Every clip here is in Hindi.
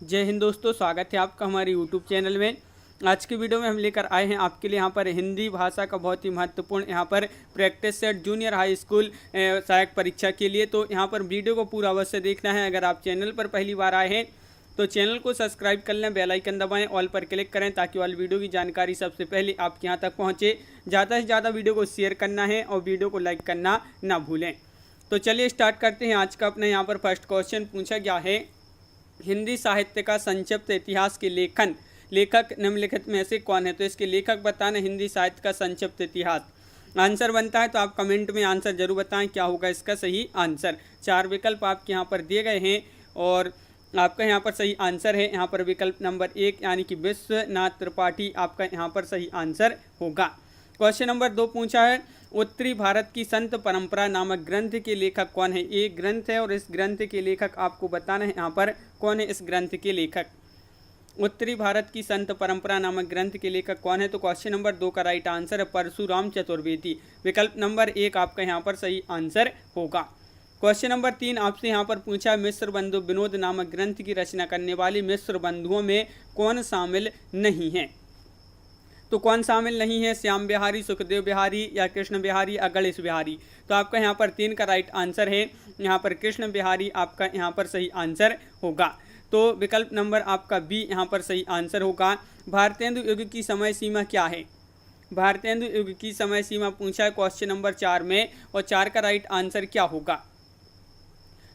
जय हिंद दोस्तों, स्वागत है आपका हमारे यूट्यूब चैनल में। आज की वीडियो में हम लेकर आए हैं आपके लिए यहाँ पर हिंदी भाषा का बहुत ही महत्वपूर्ण यहाँ पर practice set junior high school सहायक परीक्षा के लिए। तो यहाँ पर वीडियो को पूरा अवश्य देखना है। अगर आप चैनल पर पहली बार आए हैं तो चैनल को सब्सक्राइब कर लें, बेल आइकन दबाएं, ऑल पर क्लिक करें ताकि ऑल वीडियो की जानकारी सबसे पहले आपके यहाँ तक पहुँचे। ज़्यादा से ज़्यादा वीडियो को शेयर करना है और वीडियो को लाइक करना ना भूलें। तो चलिए स्टार्ट करते हैं। आज का अपना यहाँ पर फर्स्ट क्वेश्चन पूछा गया है, हिंदी साहित्य का संक्षिप्त इतिहास के लेखक निम्नलिखित में से कौन है। तो इसके लेखक बताना हिंदी साहित्य का संक्षिप्त इतिहास। आंसर बनता है तो आप कमेंट में आंसर जरूर बताएं क्या होगा इसका सही आंसर। 4 विकल्प आपके यहाँ पर दिए गए हैं और आपका यहाँ पर सही आंसर है यहाँ पर विकल्प नंबर 1 यानी कि विश्वनाथ त्रिपाठी आपका यहाँ पर सही आंसर होगा। क्वेश्चन नंबर 2 पूछा है, उत्तरी भारत की संत परंपरा नामक ग्रंथ के लेखक कौन है। एक ग्रंथ है और इस ग्रंथ के लेखक आपको बताना है यहाँ पर कौन है इस ग्रंथ के लेखक। उत्तरी भारत की संत परंपरा नामक ग्रंथ के लेखक कौन है। तो क्वेश्चन नंबर 2 का राइट आंसर है परशुराम चतुर्वेदी। विकल्प नंबर 1 आपका यहाँ पर सही आंसर होगा। क्वेश्चन नंबर 3 आपसे यहाँ पर पूछा, मिश्र बंधु विनोद नामक ग्रंथ की रचना करने वाली मिश्र बंधुओं में कौन शामिल नहीं है। तो कौन शामिल नहीं है, श्याम बिहारी, सुखदेव बिहारी या कृष्ण बिहारी या गणेश बिहारी। तो आपका यहाँ पर 3 का राइट आंसर है यहाँ पर कृष्ण बिहारी आपका यहाँ पर सही आंसर होगा। तो विकल्प नंबर आपका बी यहाँ पर सही आंसर होगा। भारतेंदु युग की समय सीमा क्या है। भारतेंदु युग की समय सीमा पूछा है क्वेश्चन नंबर 4 में और 4 का राइट आंसर क्या होगा।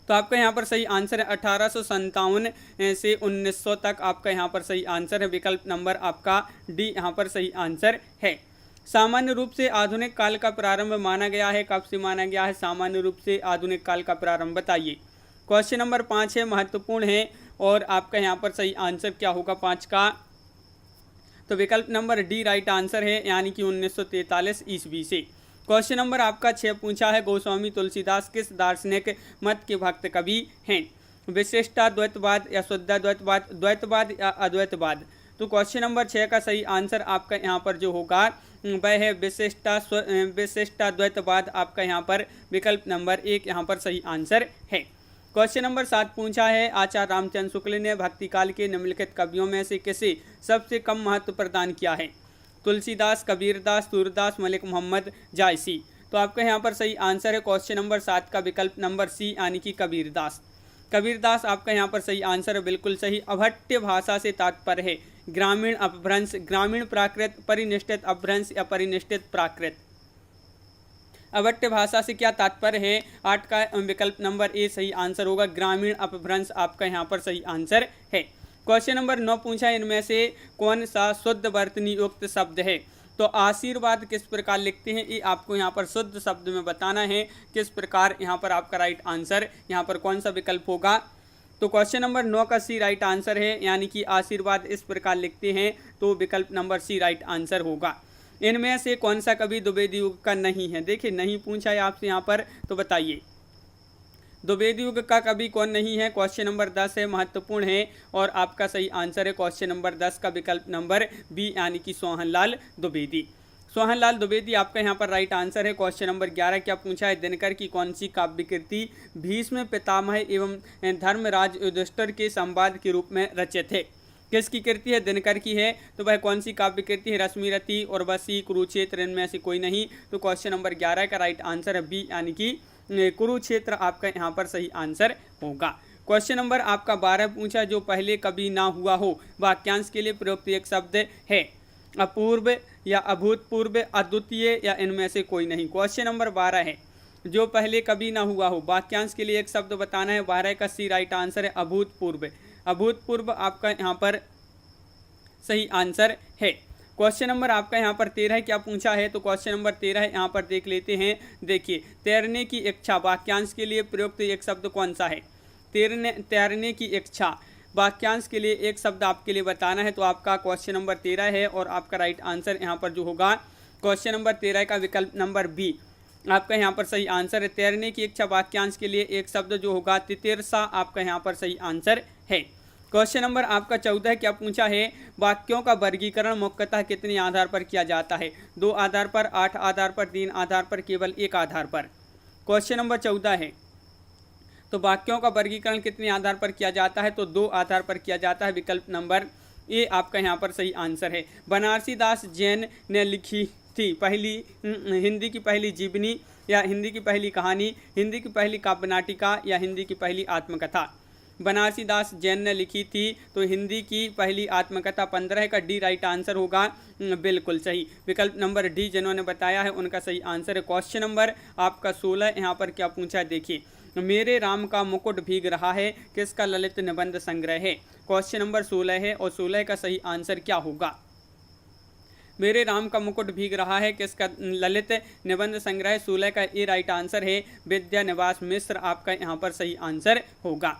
तो आपका यहाँ पर सही आंसर है 1857 से 1900 तक आपका यहाँ पर सही आंसर है। विकल्प नंबर आपका डी यहाँ पर सही आंसर है। सामान्य रूप से आधुनिक काल का प्रारंभ माना गया है, कब से माना गया है सामान्य रूप से आधुनिक काल का प्रारंभ बताइए। क्वेश्चन नंबर 5 है, महत्वपूर्ण है और आपका यहाँ पर सही आंसर क्या होगा 5 का। तो विकल्प नंबर डी राइट आंसर है यानी कि 1943 ईस्वी से। क्वेश्चन नंबर आपका 6 पूछा है, गोस्वामी तुलसीदास किस दार्शनिक मत के भक्त कवि हैं। विशिष्टा द्वैतवाद या शुद्धाद्वैतवाद, द्वैतवाद या अद्वैतवाद। तो क्वेश्चन नंबर 6 का सही आंसर आपका यहाँ पर जो होगा वह है विशिष्टा द्वैतवाद आपका यहाँ पर विकल्प नंबर 1 यहाँ पर सही आंसर है। क्वेश्चन नंबर 7 पूछा है, आचार्य रामचंद्र शुक्ल ने भक्तिकाल के निम्नलिखित कवियों में से किसे सबसे कम महत्व प्रदान किया है। तुलसीदास, कबीरदास, सूरदास, मलिक मोहम्मद, जायसी। तो आपका यहाँ पर सही आंसर है क्वेश्चन नंबर 7 का विकल्प नंबर सी यानी कि कबीरदास। कबीरदास आपका यहाँ पर सही आंसर है, बिल्कुल सही। अभट्ट भाषा से तात्पर्य है ग्रामीण अपभ्रंश, ग्रामीण प्राकृत, परिनिष्ठित अपभ्रंश या परिनिष्ठित प्राकृत। अभट्ट भाषा से क्या तात्पर्य है, 8 का विकल्प नंबर ए सही आंसर होगा। ग्रामीण अपभ्रंश आपका यहाँ पर सही आंसर है। क्वेश्चन नंबर 9 पूछा, इनमें से कौन सा शुद्ध वर्तनी युक्त शब्द है। तो आशीर्वाद किस प्रकार लिखते हैं, ये आपको यहाँ पर शुद्ध शब्द में बताना है किस प्रकार। यहाँ पर आपका राइट आंसर यहाँ पर कौन सा विकल्प होगा। तो क्वेश्चन नंबर 9 का सी राइट आंसर है यानी कि आशीर्वाद इस प्रकार लिखते हैं, तो विकल्प नंबर सी राइट आंसर होगा। इनमें से कौन सा कवि द्विवेदी युग का नहीं है। देखिए नहीं पूछा है आपसे यहाँ पर, तो बताइए द्विवेदी युग का कवि कौन नहीं है। क्वेश्चन नंबर 10 है, महत्वपूर्ण है और आपका सही आंसर है क्वेश्चन नंबर 10 का विकल्प नंबर बी यानी कि सोहनलाल द्विवेदी। सोहनलाल द्विवेदी आपका यहाँ पर राइट आंसर है। क्वेश्चन नंबर 11 क्या पूछा है, दिनकर की कौन सी काव्य कृति भीष्म पितामह एवं धर्मराज युधिष्ठिर के संवाद के रूप में रचित है। किसकी कृति है, दिनकर की है। तो वह कौन सी काव्य कृति है, रश्मिरथी, उर्वशी, कुरुक्षेत्र, इनमें से कोई नहीं। तो क्वेश्चन नंबर 11 का राइट आंसर है बी यानी कि कुरुक्षेत्र आपका यहाँ पर सही आंसर होगा। क्वेश्चन नंबर आपका 12 पूछा, जो पहले कभी ना हुआ हो वाक्यांश के लिए प्रयुक्त एक शब्द है। अपूर्व या अभूतपूर्व, अद्वितीय या इनमें से कोई नहीं। क्वेश्चन नंबर 12 है, जो पहले कभी ना हुआ हो वाक्यांश के लिए एक शब्द बताना है। 12 का सी राइट आंसर है अभूतपूर्व। अभूतपूर्व आपका यहाँ पर सही आंसर है। क्वेश्चन नंबर आपका यहाँ पर 13 क्या पूछा है। तो क्वेश्चन नंबर 13 है यहाँ पर देख लेते हैं। देखिए तैरने की इच्छा वाक्यांश के लिए प्रयुक्त एक शब्द कौन सा है। तैरने की इच्छा वाक्यांश के लिए एक शब्द आपके लिए बताना है। तो आपका क्वेश्चन नंबर 13 है और आपका राइट आंसर यहाँ पर जो होगा क्वेश्चन नंबर 13 का विकल्प नंबर बी आपका यहाँ पर सही आंसर है। तैरने की इच्छा वाक्यांश के लिए एक शब्द जो होगा तितिर्सा आपका यहाँ पर सही आंसर है। क्वेश्चन नंबर आपका 14 क्या पूछा है, वाक्यों का वर्गीकरण मुख्यतः कितने आधार पर किया जाता है। 2 आधार पर, 8 आधार पर, 3 आधार पर, केवल 1 आधार पर। क्वेश्चन नंबर 14 है। तो वाक्यों का वर्गीकरण कितने आधार पर किया जाता है, तो 2 आधार पर किया जाता है। विकल्प नंबर ए आपका यहाँ पर सही आंसर है। बनारसी दास जैन ने लिखी थी पहली हिंदी की पहली जीवनी या हिंदी की पहली कहानी, हिंदी की पहली काव्य नाटिका या हिंदी की पहली आत्मकथा। बनारसी दास जैन ने लिखी थी तो हिंदी की पहली आत्मकथा 15 का डी राइट आंसर होगा, बिल्कुल सही। विकल्प नंबर डी जिन्होंने बताया है उनका सही आंसर है। क्वेश्चन नंबर आपका 16 यहाँ पर क्या पूछा है देखिए, मेरे राम का मुकुट भीग रहा है किसका ललित निबंध संग्रह है। क्वेश्चन नंबर 16 है और 16 का सही आंसर क्या होगा। मेरे राम का मुकुट भीग रहा है किसका ललित निबंध संग्रह, 16 का ए राइट आंसर है। विद्या निवास मिश्र आपका यहाँ पर सही आंसर होगा।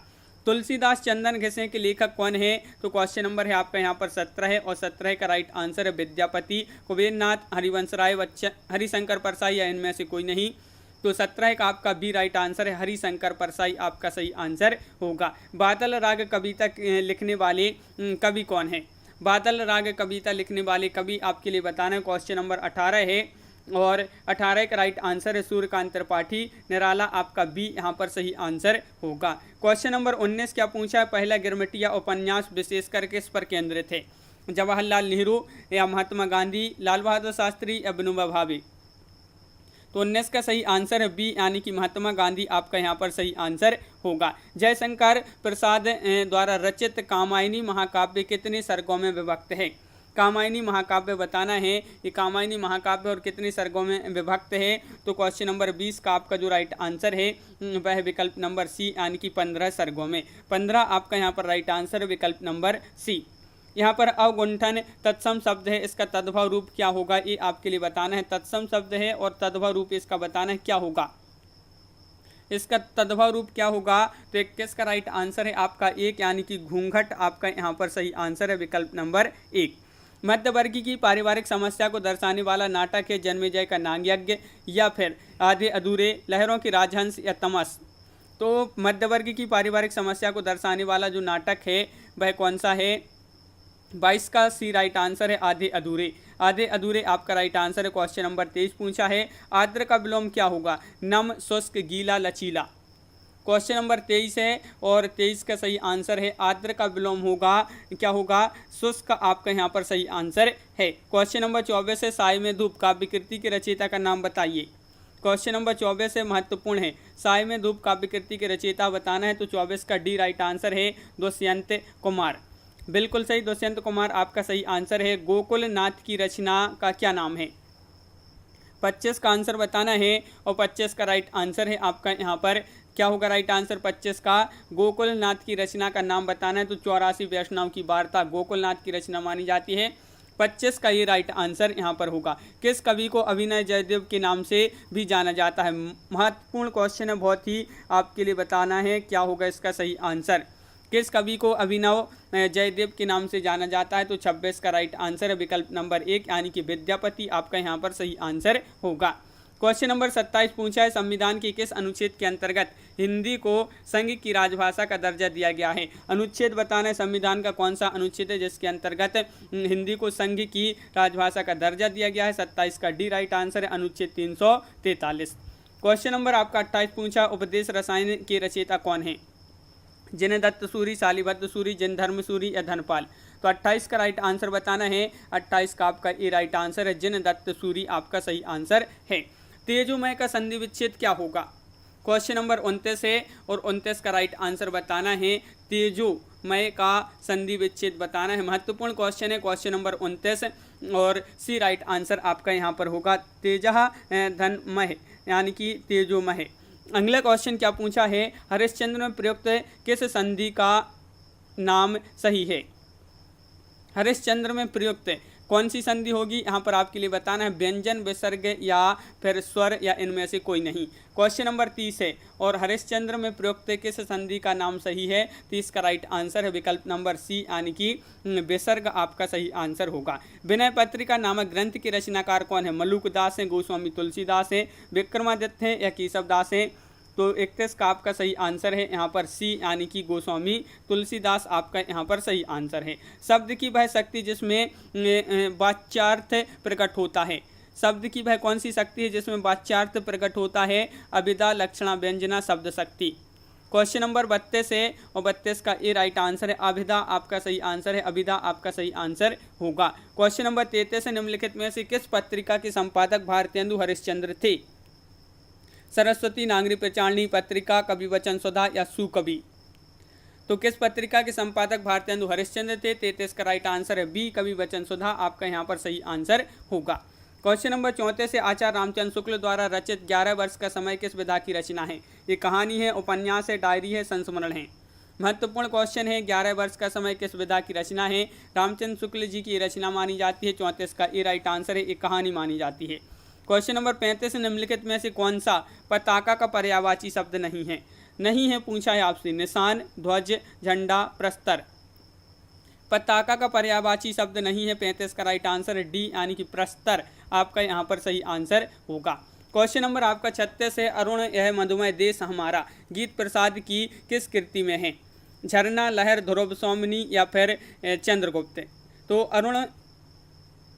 तुलसीदास चंदन घिसे के लेखक कौन है, तो क्वेश्चन नंबर है आपका यहाँ पर 17 है और 17 का राइट आंसर है विद्यापति, कुबेरनाथ, हरिवंश राय, हरिशंकर परसाई या इनमें से कोई नहीं। तो 17 का आपका बी राइट आंसर है, हरिशंकर परसाई आपका सही आंसर होगा। बादल राग कविता लिखने वाले कवि कौन है। बादल राग कविता लिखने वाले कवि आपके लिए बताना है। क्वेश्चन नंबर 18 है और 18 का राइट आंसर है सूर्यकांत त्रिपाठी, निराला आपका बी यहाँ पर सही आंसर होगा। क्वेश्चन नंबर 19 क्या पूछा है, पहला गिरमिटिया उपन्यास विशेषकर किस पर केंद्रित है। जवाहरलाल नेहरू या महात्मा गांधी, लाल बहादुर शास्त्री या विनोबा भावे। तो 19 का सही आंसर है बी यानी कि महात्मा गांधी आपका यहाँ पर सही आंसर होगा। जयशंकर प्रसाद द्वारा रचित कामायनी महाकाव्य कितने सर्गों में विभक्त है। कामायनी महाकाव्य बताना है, ये कामायनी महाकाव्य और कितने सर्गों में विभक्त है। तो क्वेश्चन नंबर 20 का आपका जो राइट आंसर है वह विकल्प नंबर सी यानी कि 15 सर्गों में। 15 आपका यहाँ पर राइट आंसर है विकल्प नंबर सी। यहाँ पर अवगुंठन तत्सम शब्द है, इसका तद्भव रूप क्या होगा ये आपके लिए बताना है। तत्सम शब्द है और तद्भव रूप इसका बताना है क्या होगा, इसका तद्भव रूप क्या होगा। तो 21 का राइट आंसर है आपका 1 यानी कि घूंघट आपका यहाँ पर सही आंसर है विकल्प नंबर 1। मध्यवर्गीय की पारिवारिक समस्या को दर्शाने वाला नाटक है जन्मेजय का नागयज्ञ या फिर आधे अधूरे, लहरों की राजहंस या तमस। तो मध्यवर्गीय की पारिवारिक समस्या को दर्शाने वाला जो नाटक है वह कौन सा है। 22 का सी राइट आंसर है आधे अधूरे। आधे अधूरे आपका राइट आंसर है। क्वेश्चन नंबर 23 पूछा है आर्द्र का विलोम क्या होगा, नम, शुष्क, गीला, लचीला। क्वेश्चन नंबर 23 है और 23 का सही आंसर है आर्द्र का विलोम होगा क्या होगा, शुष्क आपका यहाँ पर सही आंसर है। क्वेश्चन नंबर 24 है साय में धूप काव्य कृति के रचयिता का नाम बताइए। क्वेश्चन नंबर 24 है महत्वपूर्ण है, साय में धूप काव्य कृति के रचयिता बताना है। तो 24 का डी राइट आंसर है दुष्यंत कुमार, बिल्कुल सही, दुष्यंत कुमार आपका सही आंसर है। गोकुल नाथ की रचना का क्या नाम है। 25 का आंसर बताना है और 25 का राइट आंसर है आपका यहाँ पर क्या होगा राइट आंसर 25 का गोकुल नाथ की रचना का नाम बताना है। तो 84 वैष्णव की वार्ता गोकुल नाथ की रचना मानी जाती है। 25 का ये राइट आंसर यहाँ पर होगा। किस कवि को अभिनय जयदेव के नाम से भी जाना जाता है। महत्वपूर्ण क्वेश्चन है, बहुत ही आपके लिए बताना है क्या होगा इसका सही आंसर। किस कवि को अभिनव जयदेव के नाम से जाना जाता है। तो 26 का राइट आंसर है विकल्प नंबर 1 यानी कि विद्यापति आपका यहाँ पर सही आंसर होगा। क्वेश्चन नंबर 27 पूछा है संविधान के किस अनुच्छेद के अंतर्गत हिंदी को संघ की राजभाषा का दर्जा दिया गया है। अनुच्छेद बताना है संविधान का कौन सा अनुच्छेद है जिसके अंतर्गत हिंदी को संघ की राजभाषा का दर्जा दिया गया है। 27 का डी राइट आंसर है अनुच्छेद 343। क्वेश्चन नंबर आपका 28 पूछा उपदेश रसायन के रचयिता कौन है। जिन दत्त सूरी, शालिभद्र सूरी, जिन धर्म सूरी या धनपाल। तो 28 का राइट आंसर बताना है। 28 का आपका ये राइट आंसर है, जिन दत्त सूरी आपका सही आंसर है। तेजोमय का संधि विच्छेद क्या होगा। क्वेश्चन नंबर 29 है और 29 का राइट आंसर बताना है। तेजोमय का संधि विच्छेद बताना है। महत्वपूर्ण क्वेश्चन है क्वेश्चन नंबर 29 और सी राइट आंसर आपका यहाँ पर होगा तेजः धनमय यानी कि तेजोमय। अगला क्वेश्चन क्या पूछा है हरिश्चंद्र में प्रयुक्त किस संधि का नाम सही है। हरिश्चंद्र में प्रयुक्त कौन सी संधि होगी यहाँ पर आपके लिए बताना है। व्यंजन, विसर्ग या फिर स्वर या इनमें से कोई नहीं। क्वेश्चन नंबर 30 है और हरिश्चंद्र में प्रयुक्त किस संधि का नाम सही है। 30 का राइट आंसर है विकल्प नंबर सी यानी कि विसर्ग आपका सही आंसर होगा। विनय पत्रिका नामक ग्रंथ के रचनाकार कौन है। मलुक दास हैं, गोस्वामी तुलसीदास हैं, विक्रमादित्य हैं या केशव दास हैं। तो 31 का आपका सही आंसर है यहाँ पर सी यानी कि गोस्वामी तुलसीदास आपका यहाँ पर सही आंसर है। शब्द की वह शक्ति जिसमें वाच्यार्थ प्रकट होता है। शब्द की वह कौन सी शक्ति है जिसमें वाच्यार्थ प्रकट होता है। अभिधा, लक्षणा, व्यंजना, शब्द शक्ति। क्वेश्चन नंबर 32 है और 32 का ए राइट आंसर है। अभिधा आपका सही आंसर है, अभिधा आपका सही आंसर होगा। क्वेश्चन नंबर 33 है, निम्नलिखित में से किस पत्रिका के संपादक भारतेंदु हरिश्चंद्र थे? सरस्वती, नागरी प्रचारणी पत्रिका, कवि वचन सुधा या सुकवि? तो किस पत्रिका के संपादक भारतेंदु हरिश्चंद्र थे? 33 का राइट आंसर है बी, कवि वचन सुधा आपका यहाँ पर सही आंसर होगा। क्वेश्चन नंबर 34 से आचार्य रामचंद्र शुक्ल द्वारा रचित 11 वर्ष का समय किस विधा की रचना है? ये कहानी है, उपन्यास है, डायरी है, संस्मरण है? महत्वपूर्ण क्वेश्चन है। 11 वर्ष का समय किस विधा की रचना है? रामचंद्र शुक्ल जी की रचना मानी जाती है। 34 का ए राइट आंसर है, एक कहानी मानी जाती है। क्वेश्चन नंबर 35 निम्नलिखित में से कौन सा पताका का पर्यायवाची शब्द नहीं है? नहीं है पूछा है आपसे। निशान, ध्वज, झंडा, प्रस्तर। पताका का पर्यायवाची शब्द नहीं है। 35 का राइट आंसर है डी यानी कि प्रस्तर आपका यहाँ पर सही आंसर होगा। क्वेश्चन नंबर आपका 36 है, अरुण यह मधुमय देश हमारा गीत प्रसाद की किस कृति में है? झरना, लहर, ध्रुव, सौमनी या फिर चंद्रगुप्त? तो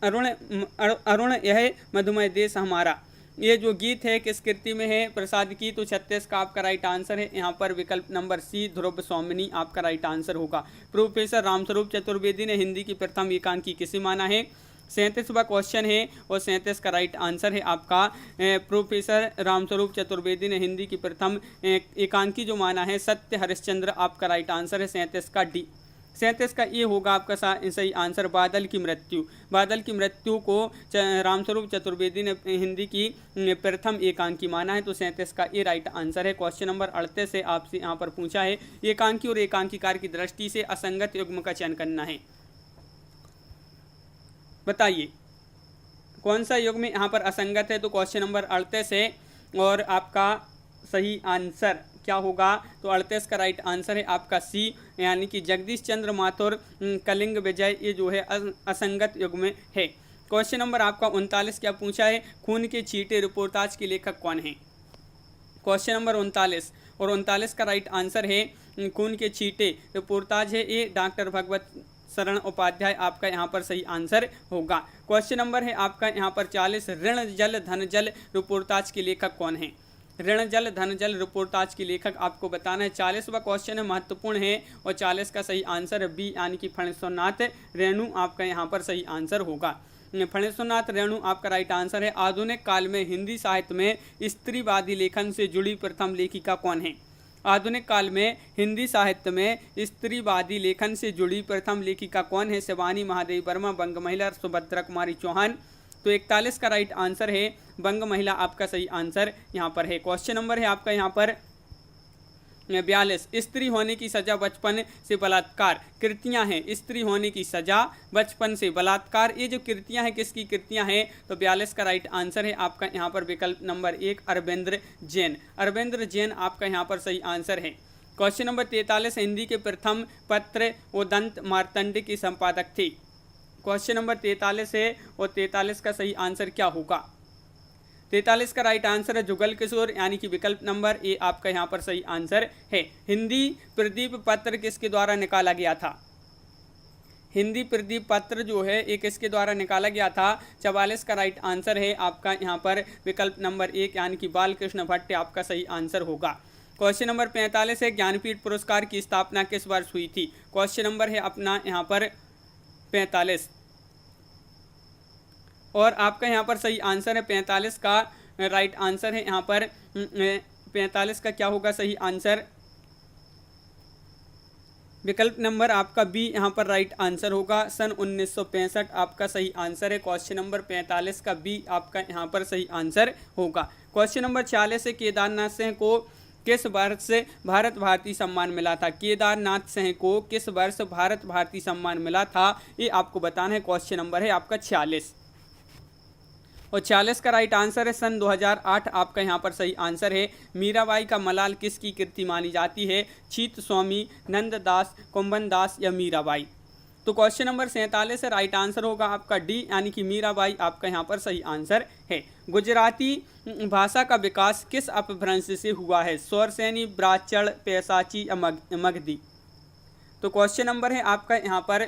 अरुण यह मधुमय देश हमारा, ये जो गीत है किस कृति में है प्रसाद की? तो 36 का आपका राइट आंसर है यहाँ पर विकल्प नंबर सी, ध्रुव सौमनी आपका राइट आंसर होगा। प्रोफेसर रामस्वरूप चतुर्वेदी ने हिंदी की प्रथम एकांकी किसे माना है? 37वां क्वेश्चन है और 37 का राइट आंसर है आपका प्रोफेसर रामस्वरूप चतुर्वेदी ने हिंदी की प्रथम एकांकी जो माना है सत्य हरिश्चंद्र आपका राइट आंसर है। 37 का डी। 37 का ये होगा आपका सही आंसर बादल की मृत्यु। बादल की मृत्यु को रामस्वरूप चतुर्वेदी ने हिंदी की प्रथम एकांकी माना है, तो 37 का ये राइट आंसर है। क्वेश्चन नंबर 38 से आपसे यहाँ पर पूछा है, एकांकी और एकांकीकार की दृष्टि से असंगत युग्म का चयन करना है। बताइए कौन सा युग्म यहाँ पर असंगत है? तो क्वेश्चन नंबर 38 है और आपका सही आंसर क्या होगा? तो 38 का राइट आंसर है आपका सी यानी कि जगदीश चंद्र माथुर कलिंग विजय, ये जो है असंगत युग्म है। क्वेश्चन नंबर आपका 39 क्या पूछा है? खून के छींटे रिपोर्टाज के लेखक कौन है? क्वेश्चन नंबर 39 और 39 का राइट आंसर है खून के छींटे रिपोर्टाज है, ये डॉक्टर भगवत शरण उपाध्याय आपका यहाँ पर सही आंसर होगा। क्वेश्चन नंबर है आपका यहाँ पर 40, ऋण जल धन जल रिपोर्टाज के लेखक कौन है? ऋण जल धन जल रिपोर्टाज के लेखक आपको बताना है। 40वां क्वेश्चन है, महत्वपूर्ण है और 40 का सही आंसर है बी यानी कि फणीश्वरनाथ रेणु आपका यहाँ पर सही आंसर होगा। फणीश्वरनाथ रेणु आपका राइट आंसर है। आधुनिक काल में हिंदी साहित्य में स्त्रीवादी लेखन से जुड़ी प्रथम लेखिका कौन है? आधुनिक काल में हिंदी साहित्य में स्त्रीवादी लेखन से जुड़ी प्रथम लेखिका कौन है? शिवानी महादेवी वर्मा, बंग महिला, सुभद्रा कुमारी चौहान। तो 41 का राइट आंसर है बंग महिला आपका सही आंसर यहाँ पर है। क्वेश्चन नंबर है आपका यहाँ पर 42, स्त्री होने की सजा बचपन से बलात्कार कृतियाँ हैं। स्त्री होने की सजा बचपन से बलात्कार, ये जो कृतियाँ हैं किसकी कृतियाँ हैं? तो 42 का राइट आंसर है आपका यहाँ पर विकल्प नंबर 1 अरविंद्र जैन। अरविंद्र जैन आपका यहाँ पर सही आंसर है। क्वेश्चन नंबर 43, हिंदी के प्रथम पत्र उदंत मार्तंड की संपादक थी। क्वेश्चन नंबर 43 है और 43 का सही आंसर क्या होगा? 43 का राइट आंसर है जुगल किशोर यानी कि विकल्प नंबर ए आपका यहाँ पर सही आंसर है। हिंदी प्रदीप पत्र किसके द्वारा निकाला गया था? हिंदी प्रदीप पत्र जो है ये किसके द्वारा निकाला गया था? 44 का राइट आंसर है आपका यहाँ पर विकल्प नंबर 1 यानी कि बालकृष्ण भट्ट आपका सही आंसर होगा। क्वेश्चन नंबर 45 है, ज्ञानपीठ पुरस्कार की स्थापना किस वर्ष हुई थी? क्वेश्चन नंबर है अपना यहाँ पर 45 और आपका यहाँ पर सही आंसर है 45 का राइट आंसर है यहाँ पर 45 का क्या होगा सही आंसर? विकल्प नंबर आपका बी यहाँ पर राइट आंसर होगा। सन 1965 आपका सही आंसर है। क्वेश्चन नंबर 45 का बी आपका यहाँ पर सही आंसर होगा। क्वेश्चन नंबर 46 है, केदारनाथ सिंह को किस वर्ष भारत भारती सम्मान मिला था? केदारनाथ सिंह को किस वर्ष भारत भारती सम्मान मिला था? ये आपको बताना है। क्वेश्चन नंबर है आपका 46 और 46 का राइट आंसर है सन 2008 आपका यहाँ पर सही आंसर है। मीराबाई का मलाल किसकी कृति मानी जाती है? चीत स्वामी, नंददास, कुंभन दास या मीराबाई? तो क्वेश्चन नंबर 47 है, राइट आंसर होगा आपका डी यानी कि मीराबाई आपका यहाँ पर सही आंसर है। गुजराती भाषा का विकास किस अपभ्रंश से हुआ है? स्वरसेनी, ब्राह्मण, पैसाची या मगधी? तो क्वेश्चन नंबर है आपका यहाँ पर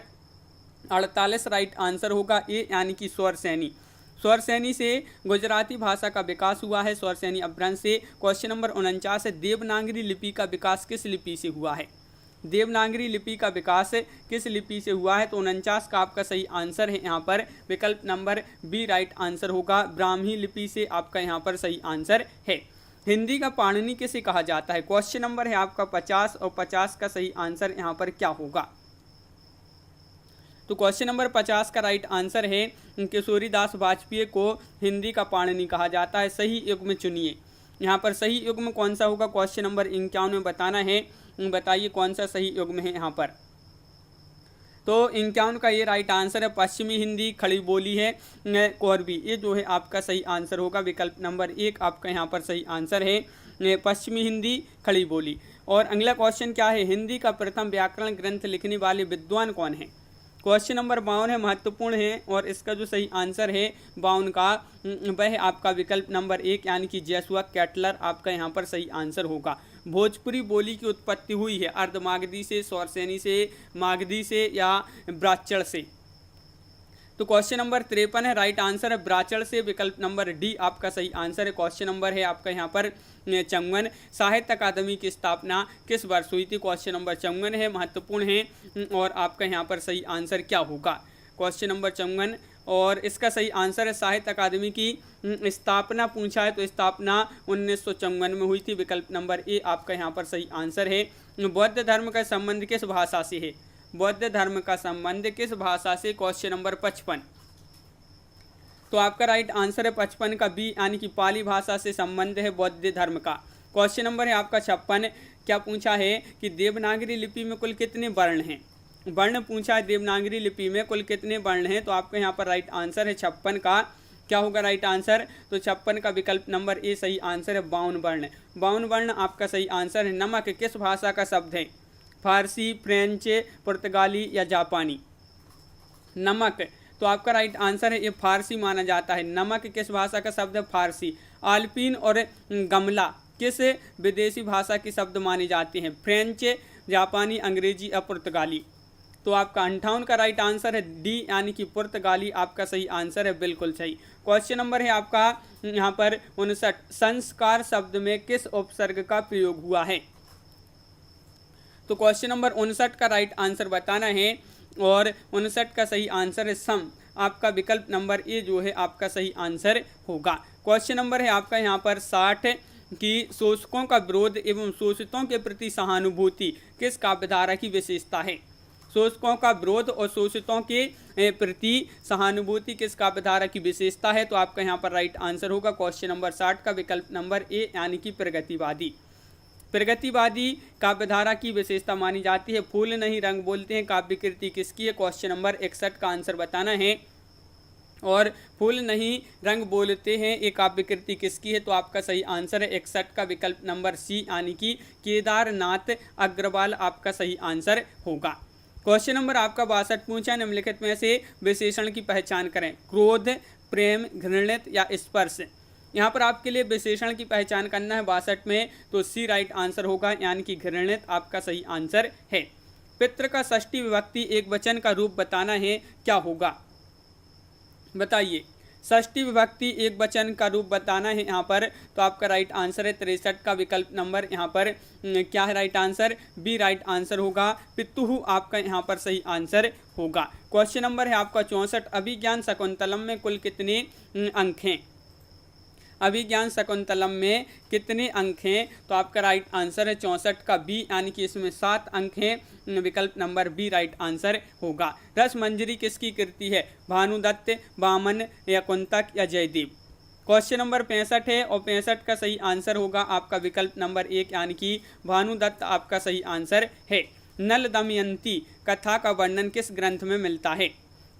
48 राइट आंसर होगा ए यानी कि स्वरसेनी। स्वरसैनी से गुजराती भाषा का विकास हुआ है, स्वरसैनी अपभ्रंश से। क्वेश्चन नंबर 49 है, देवनागरी लिपि का विकास किस लिपि से हुआ है? देवनागरी लिपि का विकास किस लिपि से हुआ है? तो 49 का आपका सही आंसर है यहाँ पर विकल्प नंबर बी राइट आंसर होगा, ब्राह्मी लिपि से आपका यहाँ पर सही आंसर है। हिंदी का पाणिनि किसे कहा जाता है? क्वेश्चन नंबर है आपका 50 और 50 का सही आंसर यहाँ पर क्या होगा? तो क्वेश्चन नंबर 50 का राइट आंसर है किशोरीदास वाजपेयी को हिंदी का पाणिनि कहा जाता है। सही युग्म चुनिए, यहाँ पर सही युग्म कौन सा होगा? क्वेश्चन नंबर 51 में बताना है, बताइए कौन सा सही युग्म है यहाँ पर। तो 51 का ये राइट आंसर है, पश्चिमी हिंदी खड़ी बोली है कोरबी, ये जो है आपका सही आंसर होगा। विकल्प नंबर 1 आपका यहाँ पर सही आंसर है पश्चिमी हिंदी खड़ी बोली। और अगला क्वेश्चन क्या है, हिंदी का प्रथम व्याकरण ग्रंथ लिखने वाले विद्वान कौन है? क्वेश्चन नंबर 52 है, महत्वपूर्ण है और इसका जो सही आंसर है 52 का वह आपका विकल्प नंबर 1 यानी कि जसुआ कैटलर आपका यहाँ पर सही आंसर होगा। भोजपुरी बोली की उत्पत्ति हुई है अर्धमागधी से, स्वरसैनी से, मागधी से या ब्राह्मण से? तो क्वेश्चन नंबर 53 है, राइट आंसर है ब्राह्मण से, विकल्प नंबर डी आपका सही आंसर है। क्वेश्चन नंबर है आपका यहाँ पर 54, साहित्य अकादमी की स्थापना किस वर्ष हुई थी? क्वेश्चन नंबर 54 है, महत्वपूर्ण है और आपका यहाँ पर सही आंसर क्या होगा? क्वेश्चन नंबर 54 और इसका सही आंसर है साहित्य अकादमी की स्थापना पूछा है तो स्थापना 1954 में हुई थी। विकल्प नंबर ए आपका यहाँ पर सही आंसर है। बौद्ध धर्म का संबंध किस भाषा से है? बौद्ध धर्म का संबंध किस भाषा से? क्वेश्चन नंबर 55, तो आपका राइट आंसर है 55 का बी यानी कि पाली भाषा से संबंध है बौद्ध धर्म का। क्वेश्चन नंबर है आपका 56, क्या पूछा है कि देवनागरी लिपि में कुल कितने वर्ण हैं? वर्ण पूछा है, देवनागरी लिपि में कुल कितने वर्ण हैं? तो आपका यहाँ पर राइट आंसर है 56 का क्या होगा राइट आंसर? तो 56 का विकल्प नंबर ए सही आंसर है 52 वर्ण। 52 वर्ण आपका सही आंसर है। नमक किस भाषा का शब्द है? फारसी, फ्रेंच, पुर्तगाली या जापानी? नमक, तो आपका राइट आंसर है ये फारसी माना जाता है। नमक किस भाषा का शब्द है? फारसी। आल्पिन और गमला किस विदेशी भाषा के शब्द माने जाते हैं? फ्रेंच, जापानी, अंग्रेजी या पुर्तगाली? तो आपका 58 का राइट आंसर है डी यानी कि पुर्तगाली आपका सही आंसर है, बिल्कुल सही। क्वेश्चन नंबर है आपका यहाँ पर 59, संस्कार शब्द में किस उपसर्ग का प्रयोग हुआ है? तो क्वेश्चन नंबर 59 का राइट आंसर बताना है और 59 का सही आंसर है सम, आपका विकल्प नंबर ए जो है आपका सही आंसर होगा। क्वेश्चन नंबर है आपका यहाँ पर 60 कि शोषकों का विरोध एवं शोषितों के प्रति सहानुभूति किस काव्यधारा की विशेषता है? शोषकों का विरोध और शोषितों के प्रति सहानुभूति किस काव्यधारा की विशेषता है? तो आपका यहाँ पर राइट आंसर होगा क्वेश्चन नंबर 60 का विकल्प नंबर ए यानी कि प्रगतिवादी। प्रगतिवादी काव्यधारा की विशेषता मानी जाती है। फूल नहीं रंग बोलते हैं काव्य कृति किसकी है? क्वेश्चन नंबर 61 का आंसर बताना है और फूल नहीं रंग बोलते हैं ये काव्य कृति किसकी है? तो आपका सही आंसर है 61 का विकल्प नंबर सी यानी कि केदारनाथ अग्रवाल आपका सही आंसर होगा। क्वेश्चन नंबर आपका 62 पूछा, निम्नलिखित में से विशेषण की पहचान करें। क्रोध, प्रेम, घृणित या स्पर्श? यहाँ पर आपके लिए विशेषण की पहचान करना है 62 में, तो सी राइट आंसर होगा यानी कि घृणित आपका सही आंसर है। पितृ का षष्ठी विभक्ति एक वचन का रूप बताना है, क्या होगा? बताइए। षष्ठी विभक्ति एक वचन का रूप बताना है यहाँ पर, तो आपका राइट आंसर है 63 का विकल्प नंबर यहाँ पर क्या है right answer? B right answer होगा। पितुहु आपका यहाँ पर सही आंसर होगा। क्वेश्चन नंबर है आपका 64, अभिज्ञान शकुंतलम में कुल कितने अंक हैं? अभिज्ञान शकुंतलम में कितने अंक हैं? तो आपका राइट आंसर है 64 का बी यानी कि इसमें 7 अंक हैं। विकल्प नंबर बी राइट आंसर होगा। रस मंजरी किसकी कृति है? भानुदत्त, वामन या कुंतक या जयदेव? क्वेश्चन नंबर 65 है और 65 का सही आंसर होगा आपका विकल्प नंबर 1 यानी कि भानुदत्त आपका सही आंसर है। नल दमयंती कथा का वर्णन किस ग्रंथ में मिलता है?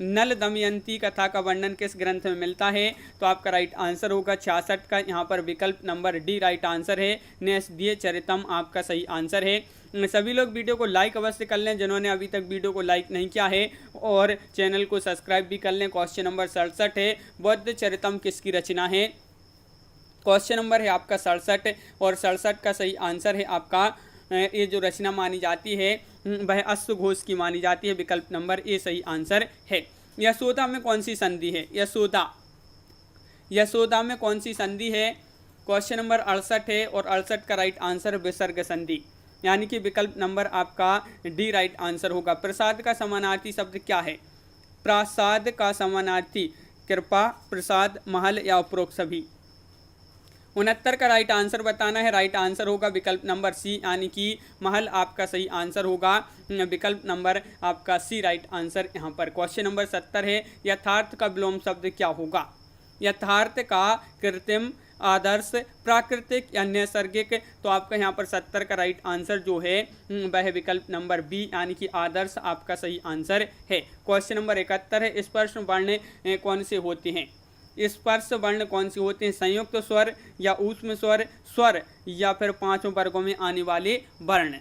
नल दमयंती कथा का वर्णन किस ग्रंथ में मिलता है? तो आपका राइट आंसर होगा 66 का यहाँ पर विकल्प नंबर डी राइट आंसर है। न्यासधीय चरितम आपका सही आंसर है। सभी लोग वीडियो को लाइक अवश्य कर लें जिन्होंने अभी तक वीडियो को लाइक नहीं किया है और चैनल को सब्सक्राइब भी कर लें। क्वेश्चन नंबर 67 है, बौद्ध चरितम किसकी रचना है? क्वेश्चन नंबर है आपका 67 और 67 का सही आंसर है आपका ये जो रचना मानी जाती है वह अश्वघोष की मानी जाती है। विकल्प नंबर ए सही आंसर है। यशोदा में कौन सी संधि है? यशोदा यशोदा में कौन सी संधि है? क्वेश्चन नंबर 68 है और 68 का राइट आंसर विसर्ग संधि, यानी कि विकल्प नंबर आपका डी राइट आंसर होगा। प्रसाद का समानार्थी शब्द क्या है? प्रसाद का समानार्थी कृपा, प्रसाद, महल या उपरोक्त सभी। 69 का राइट आंसर बताना है। राइट आंसर होगा विकल्प नंबर सी, यानी कि महल आपका सही आंसर होगा। विकल्प नंबर आपका सी राइट आंसर यहाँ पर। क्वेश्चन नंबर 70 है, यथार्थ का विलोम शब्द क्या होगा? यथार्थ का कृत्रिम, आदर्श, प्राकृतिक या नैसर्गिक। तो आपका यहाँ पर 70 का राइट आंसर जो है वह विकल्प नंबर बी, यानी कि आदर्श आपका सही आंसर है। क्वेश्चन नंबर 71 है, स्पर्श वर्ण कौन से होते हैं? स्पर्श वर्ण कौन से होते हैं? संयुक्त स्वर या ऊष्म स्वर, स्वर या फिर पांचों वर्गों में आने वाले वर्ण।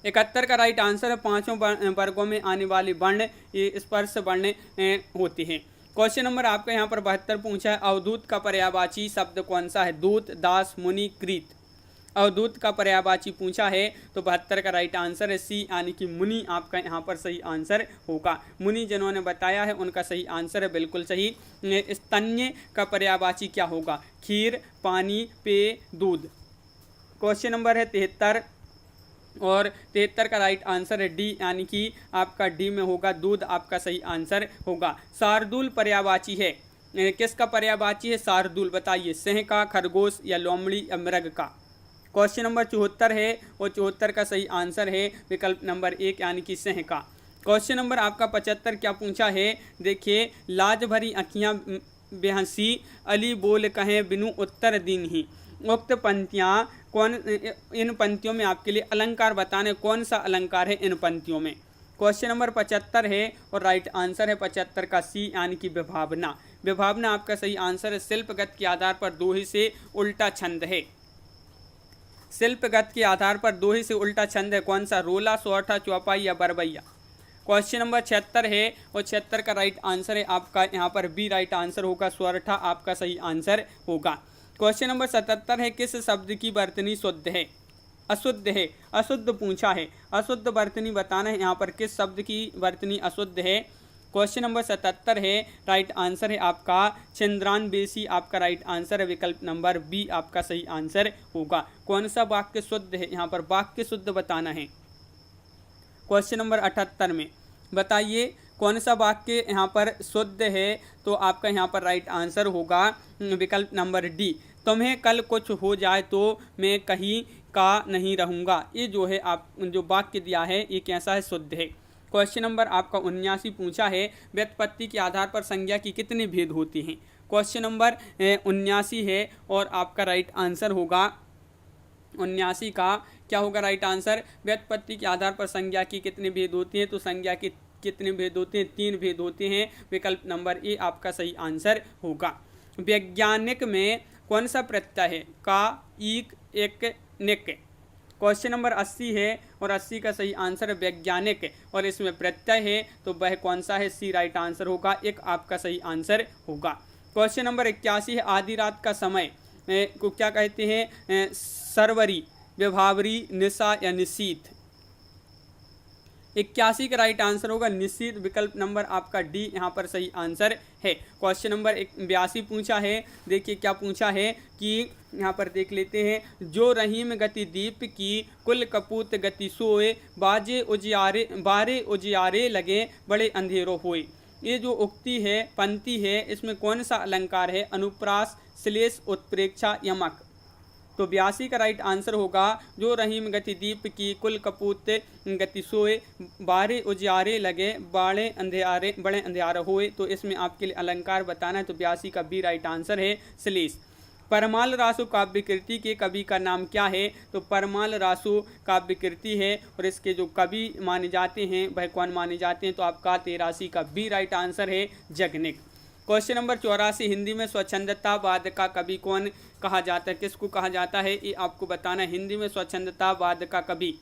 71 का राइट आंसर है पांचों वर्गों में आने वाले वर्ण ये स्पर्श वर्ण होते हैं। क्वेश्चन नंबर आपका यहाँ पर 72 पूछा है, अवधूत का पर्यायवाची शब्द कौन सा है? दूत, दास, मुनि, कृत। अवधूत का पर्यायवाची पूछा है तो 72 का राइट आंसर है सी, यानी कि मुनि आपका यहाँ पर सही आंसर होगा। मुनि जिन्होंने बताया है उनका सही आंसर है बिल्कुल सही। स्तन्य का पर्यायवाची क्या होगा? खीर, पानी, पेय, दूध। क्वेश्चन नंबर है 73 और 73 का राइट आंसर है डी, यानी कि आपका डी में होगा दूध आपका सही आंसर होगा। शार्दूल पर्यायवाची है, किसका पर्यायवाची है शार्दूल? बताइए, सिंह का, खरगोश या लोमड़ी या मृग का। क्वेश्चन नंबर 74 है और 74 का सही आंसर है विकल्प नंबर 1, यानी कि सिंह का। क्वेश्चन नंबर आपका 75 क्या पूछा है? देखिए, लाज भरी अखियाँ बेहंसी, अली बोल कहें बिनु उत्तर दीन ही। उक्त पंक्तियाँ कौन, इन पंक्तियों में आपके लिए अलंकार बताने, कौन सा अलंकार है इन पंक्तियों में? क्वेश्चन नंबर 75 है और राइट आंसर है 75 का सी, यानी कि विभावना। विभावना आपका सही आंसर है। शिल्पगत के आधार पर दोहे से उल्टा छंद है। शिल्पगत के आधार पर दोहे से उल्टा छंद है कौन सा? रोला, सोरठा, चौपाई या बरबैया। क्वेश्चन नंबर 76 है और 76 का राइट आंसर है आपका यहाँ पर बी राइट आंसर होगा, सोरठा आपका सही आंसर होगा। क्वेश्चन नंबर 77 है, किस शब्द की वर्तनी शुद्ध है? अशुद्ध है। अशुद्ध पूछा है, अशुद्ध वर्तनी बताना है यहाँ पर किस शब्द की वर्तनी अशुद्ध है। क्वेश्चन नंबर 77 है, राइट आंसर है आपका छिंद्रानवेशी आपका राइट आंसर है, विकल्प नंबर बी आपका सही आंसर होगा। कौन सा वाक्य शुद्ध है? यहाँ पर वाक्य शुद्ध बताना है। क्वेश्चन नंबर 78 में बताइए कौन सा वाक्य यहाँ पर शुद्ध है? तो आपका यहाँ पर राइट आंसर होगा विकल्प नंबर डी, तुम्हें कल कुछ हो जाए तो मैं कहीं का नहीं रहूँगा। ये जो है आप जो वाक्य दिया है ये कैसा है? शुद्ध है। क्वेश्चन नंबर आपका 79 पूछा है, व्युत्पत्ति के आधार पर संज्ञा की कितने भेद होते हैं? क्वेश्चन नंबर 79 है और आपका राइट आंसर होगा 79 का क्या होगा राइट आंसर? व्युत्पत्ति के आधार पर संज्ञा की कितने भेद होती हैं? तो संज्ञा की कितने भेद होते हैं? 3 भेद होते हैं, विकल्प नंबर ए आपका सही आंसर होगा। वैज्ञानिक में कौन सा प्रत्यय है? का, ईक, एक, निक। क्वेश्चन नंबर 80 है और 80 का सही आंसर है वैज्ञानिक और इसमें प्रत्यय है तो वह कौन सा है? सी राइट आंसर होगा, एक आपका सही आंसर होगा। क्वेश्चन नंबर 81 है, आधी रात का समय को क्या कहते हैं? सरवरी, विभावरी, निशा या निशीथ। 81 का राइट आंसर होगा निश्चित, विकल्प नंबर आपका डी यहाँ पर सही आंसर है। क्वेश्चन नंबर 82 पूछा है, देखिए क्या पूछा है कि यहाँ पर देख लेते हैं, जो रहीम गति दीप की कुल कपूत गति सोए, बाजे उजियारे बारे उजियारे लगे बड़े अंधेरों होए। ये जो उक्ति है, पंक्ति है, इसमें कौन सा अलंकार है? अनुप्रास, श्लेष, उत्प्रेक्षा, यमक। तो 82 का राइट आंसर होगा, जो रहीम गति दीप की कुल कपूत गति सोए, बारे उजियारे लगे बड़े अंधियारे होए। तो इसमें आपके लिए अलंकार बताना है तो 82 का बी राइट आंसर है, श्लेष। परमाल रासु काव्यकृति के कवि का नाम क्या है? तो परमाल रासु काव्यकृति है और इसके जो कवि माने जाते हैं वह कौन माने जाते हैं? तो आपका 83 का बी राइट आंसर है, जगनिक। क्वेश्चन नंबर 84, हिंदी में स्वच्छंदतावाद का कवि कौन कहा जाता है? किसको कहा जाता है ये आपको बताना है। हिंदी में स्वच्छंदतावाद का कवि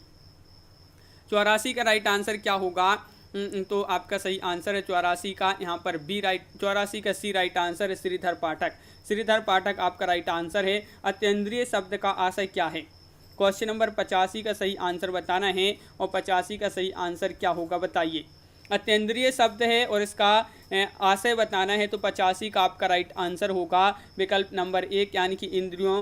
84 का राइट आंसर क्या होगा? तो आपका सही आंसर है 84 का यहाँ पर बी राइट, 84 का सी राइट आंसर है, श्रीधर पाठक। श्रीधर पाठक आपका राइट आंसर है। अत्यंद्रिय शब्द का आशय क्या है? क्वेश्चन नंबर 85 का सही आंसर बताना है और 85 का सही आंसर क्या होगा बताइए। अत्यंद्रिय शब्द है और इसका आशय बताना है तो 85 का आपका राइट आंसर होगा विकल्प नंबर 1 यानी कि इंद्रियों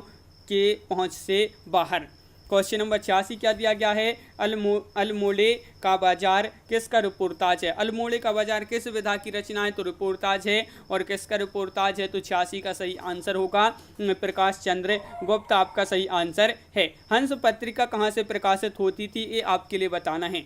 के पहुंच से बाहर। क्वेश्चन नंबर 86 क्या दिया गया है, अल्मोड़े का बाजार किसका रिपोर्टाज है। अल्मोड़े का बाजार किस विधा की रचना है तो रिपोर्टाज है, और किसका रिपोर्टाज है तो 86 का सही आंसर होगा प्रकाश चंद्र गुप्त आपका सही आंसर है। हंस पत्रिका कहाँ से प्रकाशित होती थी ये आपके लिए बताना है।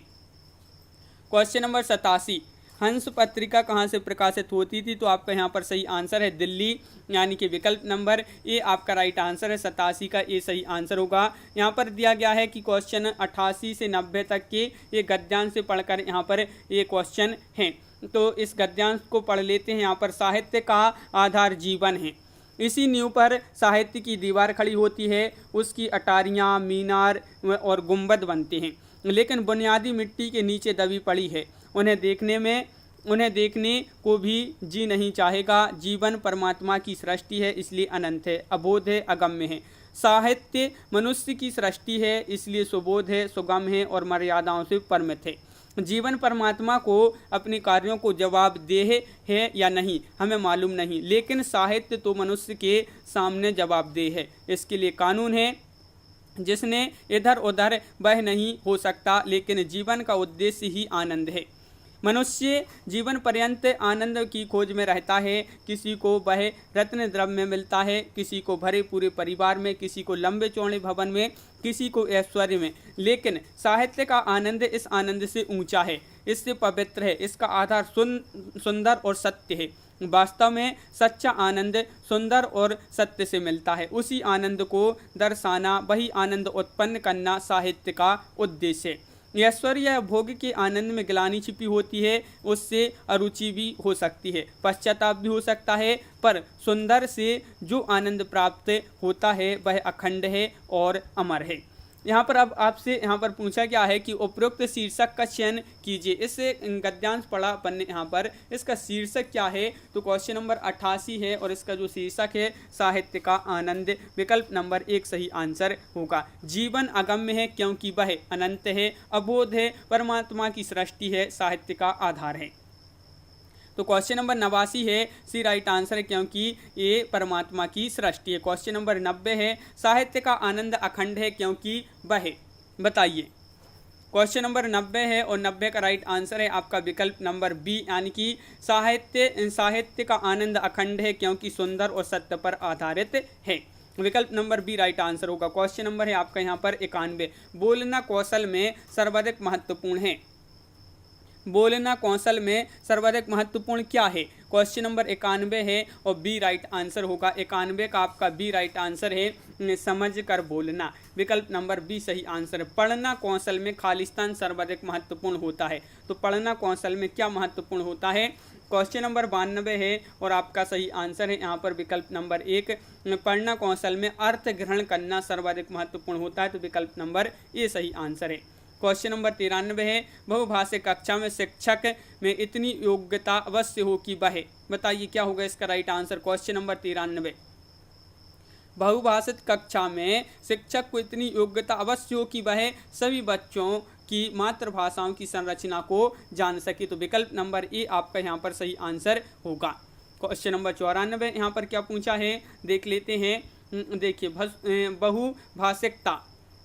क्वेश्चन नंबर 87 हंस पत्रिका कहाँ से प्रकाशित होती थी तो आपका यहाँ पर सही आंसर है दिल्ली, यानी कि विकल्प नंबर ए आपका राइट आंसर है। 87 का ए सही आंसर होगा। यहाँ पर दिया गया है कि क्वेश्चन 88 से 90 तक के ये गद्यांश से पढ़कर यहाँ पर ये क्वेश्चन हैं, तो इस गद्यांश को पढ़ लेते हैं। यहाँ पर साहित्य का आधार जीवन है, इसी नींव पर साहित्य की दीवार खड़ी होती है, उसकी अटारियाँ, मीनार और गुंबद बनते हैं, लेकिन बुनियादी मिट्टी के नीचे दबी पड़ी है। उन्हें देखने को भी जी नहीं चाहेगा। जीवन परमात्मा की सृष्टि है इसलिए अनंत है, अबोध है, अगम्य है। साहित्य मनुष्य की सृष्टि है इसलिए सुबोध है, सुगम है और मर्यादाओं से परिमित है। जीवन परमात्मा को अपने कार्यों को जवाबदेह है या नहीं हमें मालूम नहीं, लेकिन साहित्य तो मनुष्य के सामने जवाबदेह है। इसके लिए कानून है जिसने इधर उधर बह नहीं हो सकता, लेकिन जीवन का उद्देश्य ही आनंद है। मनुष्य जीवन पर्यंत आनंद की खोज में रहता है। किसी को वह रत्न द्रव्य में मिलता है, किसी को भरे पूरे परिवार में, किसी को लंबे चौड़े भवन में, किसी को ऐश्वर्य में, लेकिन साहित्य का आनंद इस आनंद से ऊंचा है, इससे पवित्र है। इसका आधार सुंदर और सत्य है। वास्तव में सच्चा आनंद सुंदर और सत्य से मिलता है। उसी आनंद को दर्शाना, वही आनंद उत्पन्न करना साहित्य का उद्देश्य है। ऐश्वर्य या भोग के आनंद में ग्लानि छिपी होती है, उससे अरुचि भी हो सकती है, पश्चाताप भी हो सकता है, पर सुंदर से जो आनंद प्राप्त होता है वह अखंड है और अमर है। यहाँ पर अब आपसे यहाँ पर पूछा गया है कि उपरोक्त शीर्षक का चयन कीजिए। इस गद्यांश पढ़ा अपन ने, यहाँ पर इसका शीर्षक क्या है तो क्वेश्चन नंबर 88 है, और इसका जो शीर्षक है साहित्य का आनंद, विकल्प नंबर 1 सही आंसर होगा। जीवन अगम्य है क्योंकि वह अनंत है, अबोध है, परमात्मा की सृष्टि है, साहित्य का आधार है। तो क्वेश्चन नंबर 89 है सी राइट आंसर है, क्योंकि ये परमात्मा की सृष्टि है। क्वेश्चन नंबर 90 है साहित्य का आनंद अखंड है क्योंकि वह, बताइए। क्वेश्चन नंबर 90 है और 90 का राइट आंसर है आपका विकल्प नंबर बी, यानी कि साहित्य का आनंद अखंड है क्योंकि सुंदर और सत्य पर आधारित है। विकल्प नंबर बी राइट आंसर होगा। क्वेश्चन नंबर है आपका यहाँ पर 91, बोलना कौशल में सर्वाधिक महत्वपूर्ण है। बोलना कौशल में सर्वाधिक महत्वपूर्ण क्या है। क्वेश्चन नंबर 91 है और बी राइट आंसर होगा। 91 का आपका बी राइट आंसर है समझ कर बोलना, विकल्प नंबर बी सही आंसर है। पढ़ना कौशल में खालिस्तान सर्वाधिक महत्वपूर्ण होता है, तो पढ़ना कौशल में क्या महत्वपूर्ण होता है। क्वेश्चन नंबर 92 है और आपका सही आंसर है यहाँ पर विकल्प नंबर 1, पढ़ना कौशल में अर्थ ग्रहण करना सर्वाधिक महत्वपूर्ण होता है, तो विकल्प नंबर ए सही आंसर है। क्वेश्चन नंबर 93 है बहुभाषिक कक्षा में शिक्षक में इतनी योग्यता अवश्य हो कि वह, बताइए क्या होगा इसका राइट आंसर। क्वेश्चन नंबर 93, बहुभाषिक कक्षा में शिक्षक को इतनी योग्यता अवश्य हो कि वह सभी बच्चों की मातृभाषाओं की संरचना को जान सके, तो विकल्प नंबर ए आपका यहाँ पर सही आंसर होगा। क्वेश्चन नंबर 94 यहाँ पर क्या पूछा है देख लेते हैं। देखिए बहुभाषिकता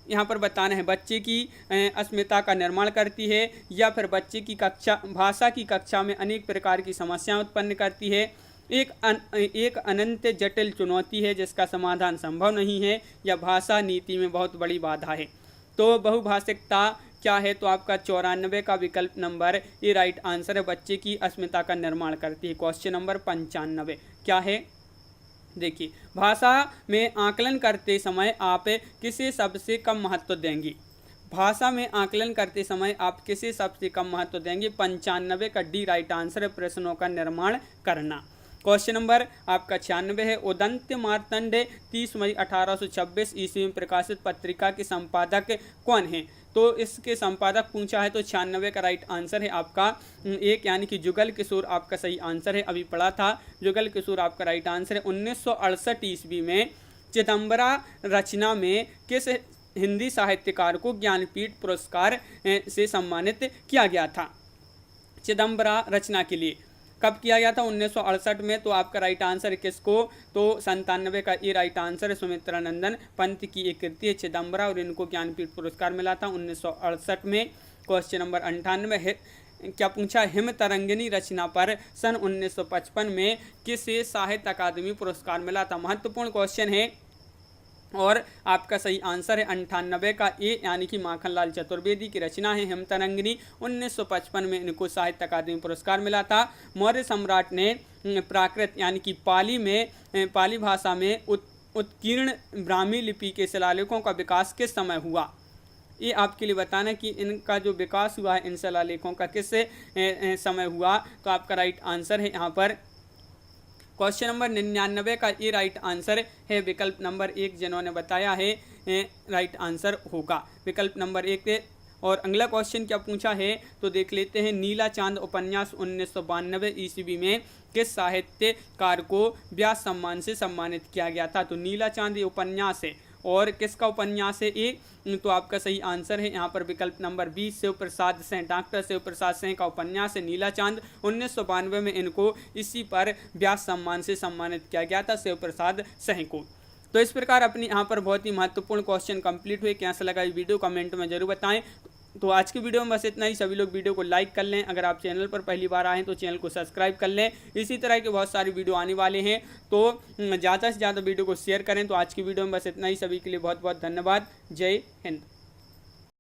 यहाँ पर बताना है बच्चे की अस्मिता का निर्माण करती है या फिर बच्चे की भाषा की कक्षा में अनेक प्रकार की समस्याएं उत्पन्न करती है। एक अनंत जटिल चुनौती है जिसका समाधान संभव नहीं है, या भाषा नीति में बहुत बड़ी बाधा है। तो बहुभाषिकता क्या है तो आपका 94 का विकल्प नंबर ए राइट आंसर है, बच्चे की अस्मिता का निर्माण करती है। क्वेश्चन नंबर 95 क्या है देखिए, भाषा में आकलन करते समय आप किसे सबसे कम महत्व देंगे। भाषा में आकलन करते समय आप किसे सबसे कम महत्व देंगे। 95 का डी राइट आंसर है, प्रश्नों का निर्माण करना। क्वेश्चन नंबर आपका 96 है उदंत मार्तंड 30 मई 1826 ईस्वी में प्रकाशित पत्रिका के संपादक कौन है। तो इसके संपादक पूछा है तो 96 का राइट आंसर है आपका 1, यानी कि जुगल किशोर आपका सही आंसर है। अभी पढ़ा था जुगल किशोर आपका राइट आंसर है। 1968 ईस्वी में चिदम्बरा रचना में किस हिंदी साहित्यकार को ज्ञानपीठ पुरस्कार से सम्मानित किया गया था। चिदम्बरा रचना के लिए। कब किया गया था? 1968 में। तो आपका राइट आंसर किसको? तो 97 का ये राइट आंसर है। सुमित्रानंदन पंत की एक कृति है चिदम्बरा और इनको ज्ञानपीठ पुरस्कार मिला था 1968 में। क्वेश्चन नंबर 98 है, क्या पूछा? हिम तरंगिनी रचना पर सन 1955 में किसे साहित्य अकादमी पुरस्कार मिला था? महत्वपूर्ण क्वेश्चन है और आपका सही आंसर है 98 का ए, यानी कि माखनलाल चतुर्वेदी की रचना है हिम तरंगिनी। 1955 में इनको साहित्य अकादमी पुरस्कार मिला था। मौर्य सम्राट ने प्राकृत यानी कि पाली भाषा में उत्कीर्ण ब्राह्मी लिपि के शिलालेखों का विकास किस समय हुआ? ये आपके लिए बताना कि इनका जो विकास हुआ है इन शिलालेखों का किस समय हुआ। तो आपका राइट आंसर है यहाँ पर क्वेश्चन नंबर 99 का ये राइट आंसर है विकल्प नंबर 1 जिन्होंने बताया है राइट आंसर होगा विकल्प नंबर 1। और अगला क्वेश्चन क्या पूछा है तो देख लेते हैं। नीला चांद उपन्यास 1992 ईस्वी में किस साहित्यकार को व्यास सम्मान से सम्मानित किया गया था? तो नीला चांद ये उपन्यास है और किसका उपन्यास है ये? तो आपका सही आंसर है यहाँ पर विकल्प नंबर 20 शिव प्रसाद सिंह, डॉक्टर शिव प्रसाद सिंह का उपन्यास है नीला चांद। 1992 में इनको इसी पर व्यास सम्मान से सम्मानित किया गया था शिव प्रसाद सिंह को। तो इस प्रकार अपनी यहाँ पर बहुत ही महत्वपूर्ण क्वेश्चन कंप्लीट हुए। कैसा लगा ये वीडियो कमेंट में जरूर बताएं। तो आज की वीडियो में बस इतना ही। सभी लोग वीडियो को लाइक कर लें। अगर आप चैनल पर पहली बार आए हैं तो चैनल को सब्सक्राइब कर लें। इसी तरह के बहुत सारी वीडियो आने वाले हैं तो ज़्यादा से ज़्यादा वीडियो को शेयर करें। तो आज की वीडियो में बस इतना ही। सभी के लिए बहुत बहुत धन्यवाद। जय हिंद।